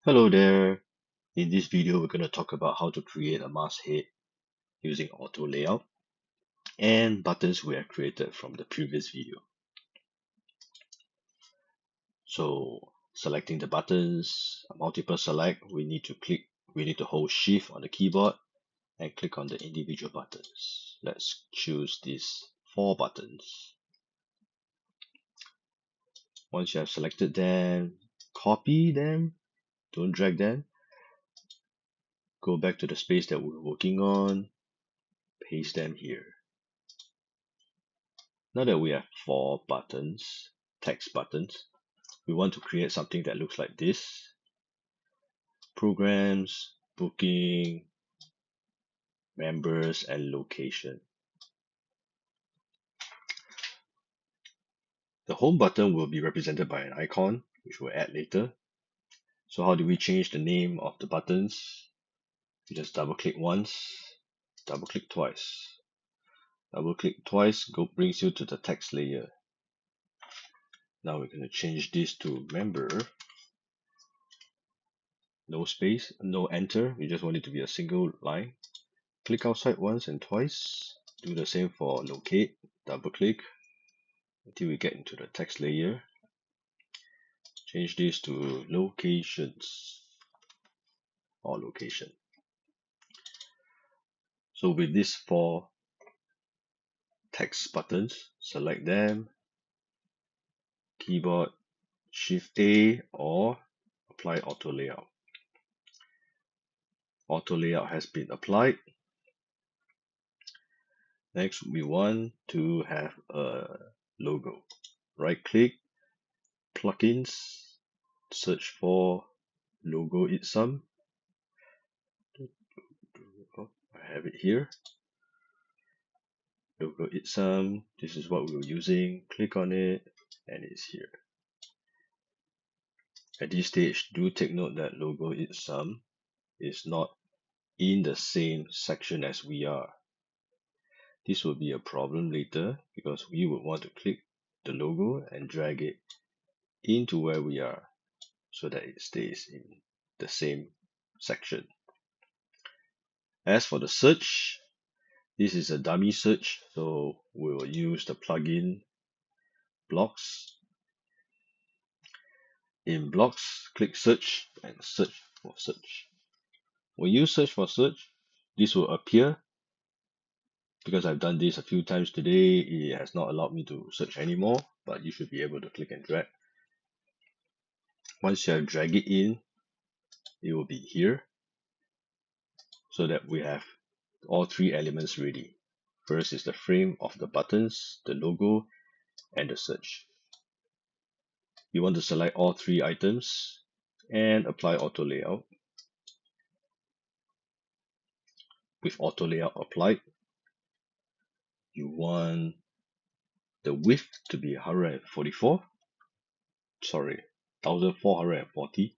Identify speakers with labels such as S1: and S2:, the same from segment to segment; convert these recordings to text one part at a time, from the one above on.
S1: Hello there. In this video, we're going to talk about how to create a masthead using auto layout and buttons we have created from the previous video. So selecting the buttons, multiple select, we need to hold shift on the keyboard and click on the individual buttons. Let's choose these 4 buttons. Once you have selected them, copy them, don't drag them. Go back to the space that we're working on, paste them here. Now that we have 4 buttons, text buttons, we want to create something that looks like this. Programs, booking, members, and location. The home button will be represented by an icon, which we'll add later. So how do we change the name of the buttons? You just double click once, double click twice. Double click twice brings you to the text layer. Now we're going to change this to member. No space, no enter. We just want it to be a single line. Click outside once and twice. Do the same for locate. Double click until we get into the text layer. Change this to locations or location. So with these 4 text buttons, select them, keyboard Shift A or apply auto layout. Auto layout has been applied. Next, we want to have a logo. Right click, plugins, search for logo itsum. Oh, I have it here. Logo itsum. This is what we were using. Click on it, and it's here. At this stage, do take note that logo itsum is not in the same section as we are. This will be a problem later because we would want to click the logo and drag it into where we are so that it stays in the same section. As for the search, this is a dummy search, so we will use the plugin blocks. In blocks, click search and search for search. When you search for search, this will appear. Because I've done this a few times today, it has not allowed me to search anymore, but you should be able to click and drag. Once you have dragged it in, it will be here so that we have all 3 elements ready. First is the frame of the buttons, the logo, and the search. You want to select all 3 items and apply auto layout. With auto layout applied, you want the width to be 1440,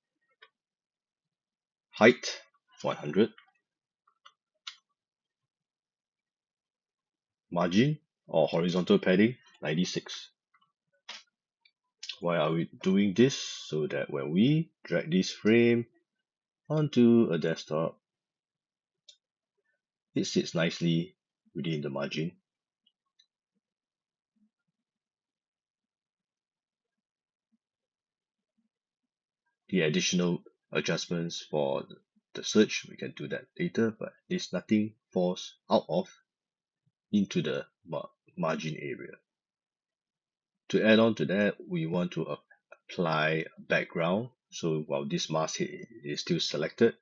S1: height 100, margin or horizontal padding 96. Why are we doing this? So that when we drag this frame onto a desktop, it sits nicely within the margin. The additional adjustments for the search, we can do that later, but at least nothing falls out of into the margin area. To add on to that, we want to apply a background. So while this masthead is still selected,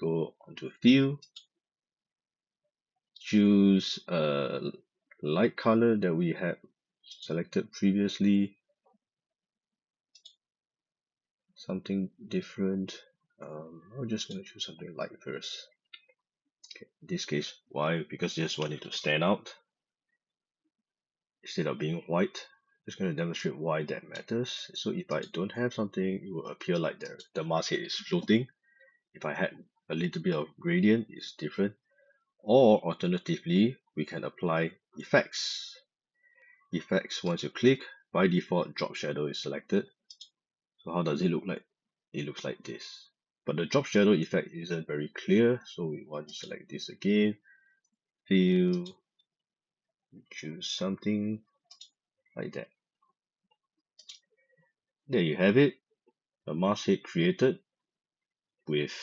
S1: go onto Fill, choose a light color that we had selected previously, something different. I'm just going to choose something light first. Okay, in this case, why? Because I just want it to stand out instead of being white. Just going to demonstrate why that matters. So if I don't have something, it will appear like the masthead is floating. If I had a little bit of gradient, it's different. Or alternatively, we can apply effects. Effects, once you click, by default drop shadow is selected. So how does it look like? It looks like this. But the drop shadow effect isn't very clear, so we want to select this again. Fill, choose something like that. There you have it, a masthead created with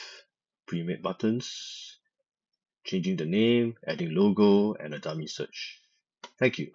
S1: pre-made buttons, changing the name, adding logo, and a dummy search. Thank you.